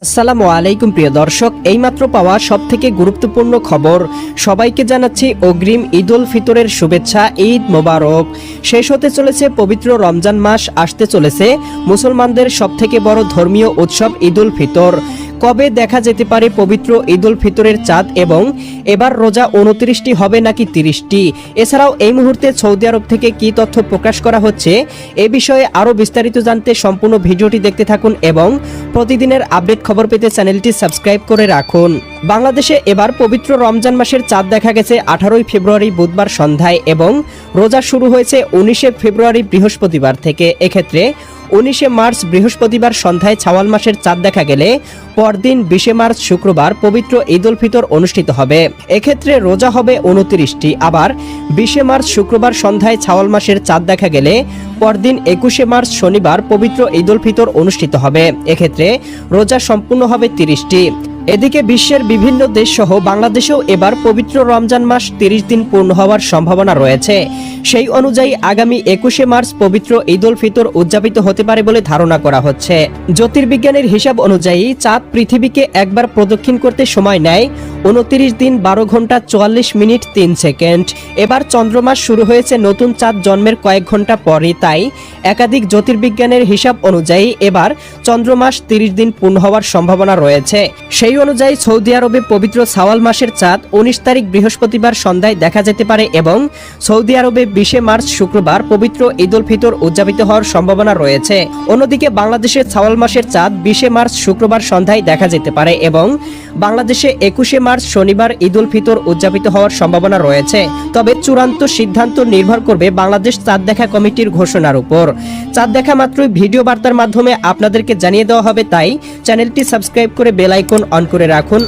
আসসালামু আলাইকুম প্রিয় দর্শক, এইমাত্র পাওয়া সবথেকে গুরুত্বপূর্ণ খবর। সবাইকে জানাচ্ছি অগ্রিম ঈদ উল ফিতরের শুভেচ্ছা। ঈদ মোবারক। শেষ হতে চলেছে পবিত্র রমজান মাস, আসতে চলেছে মুসলমানদের সবথেকে বড় ধর্মীয় উৎসব ঈদ উল ফিতর। কবে দেখা যেতে পারে পবিত্র ঈদ উল ফিতরের চাঁদ এবং এবার রোজা 29টি হবে নাকি 30টি? এছাড়াও এই মুহূর্তে সৌদি আরব থেকে কি তথ্য প্রকাশ করা হচ্ছে এ বিষয়ে আরও বিস্তারিত জানতে সম্পূর্ণ ভিডিওটি দেখতে থাকুন এবং প্রতিদিনের আপডেট খবর পেতে চ্যানেলটি সাবস্ক্রাইব করে রাখুন। বাংলাদেশে এবার পবিত্র রমজান মাসের চাঁদ দেখা গেছে 18 ফেব্রুয়ারি বুধবার সন্ধ্যায় এবং রোজা শুরু হয়েছে 19 ফেব্রুয়ারি বৃহস্পতিবার থেকে। এক্ষেত্রে 19 মার্চ বৃহস্পতিবার সন্ধ্যায় শাওয়াল মাসের চাঁদ দেখা গেলে পরদিন 20 মার্চ শুক্রবার পবিত্র ঈদ উল ফিতর অনুষ্ঠিত হবে। এক্ষেত্রে রোজা হবে 29টি। আবার 20 মার্চ শুক্রবার সন্ধ্যায় শাওয়াল মাসের চাঁদ দেখা গেলে পরদিন 21 মার্চ শনিবার পবিত্র ঈদ উল ফিতর অনুষ্ঠিত হবে। এক্ষেত্রে রোজা সম্পূর্ণ হবে 30টি। এদিকে বিশ্বের বিভিন্ন দেশ সহ বাংলাদেশেও এবার পবিত্র রমজান মাস 30 দিন পূর্ণ হওয়ার সম্ভাবনা রয়েছে। সেই অনুযায়ী আগামী 21 মার্চ পবিত্র ঈদ উল ফিতর উদযাপিত হতে পারে বলে ধারণা করা হচ্ছে। জ্যোতির্বিজ্ঞানের হিসাব অনুযায়ী চাঁদ পৃথিবীকে একবার প্রদক্ষিণ করতে সময় নেয় 29 দিন 12 ঘন্টা 44 মিনিট 3 সেকেন্ড। এবার চন্দ্রমাস শুরু হয়েছে নতুন চাঁদ জন্মের কয়েক ঘন্টা পরে, তাই একাধিক জ্যোতির্বিজ্ঞানের হিসাব অনুযায়ী এবার চন্দ্রমাস 30 দিন পূর্ণ হওয়ার সম্ভাবনা রয়েছে। সেই অনুযায়ী সৌদি আরবে পবিত্র শাওয়াল মাসের চাঁদ 19 তারিখ বৃহস্পতিবার সন্ধ্যায় দেখা যেতে পারে এবং সৌদি আরবে 20 মার্চ শুক্রবার পবিত্র ঈদ উল ফিতর উদযাপিত হওয়ার সম্ভাবনা রয়েছে। অন্যদিকে বাংলাদেশের শাওয়াল মাসের চাঁদ 20 মার্চ শুক্রবার সন্ধ্যায় দেখা যেতে পারে এবং বাংলাদেশে 21 মার্চ শনিবার ঈদ উল ফিতর উদযাপিত হওয়ার সম্ভাবনা রয়েছে। তবে চূড়ান্ত সিদ্ধান্ত নির্ভর করবে বাংলাদেশ চাঁদ দেখা কমিটির ঘোষণার উপর। চাঁদ দেখা মাত্রই ভিডিও বার্তার মাধ্যমে আপনাদেরকে জানিয়ে দেওয়া হবে, তাই চ্যানেলটি সাবস্ক্রাইব করে বেল আইকন অন করে রাখুন।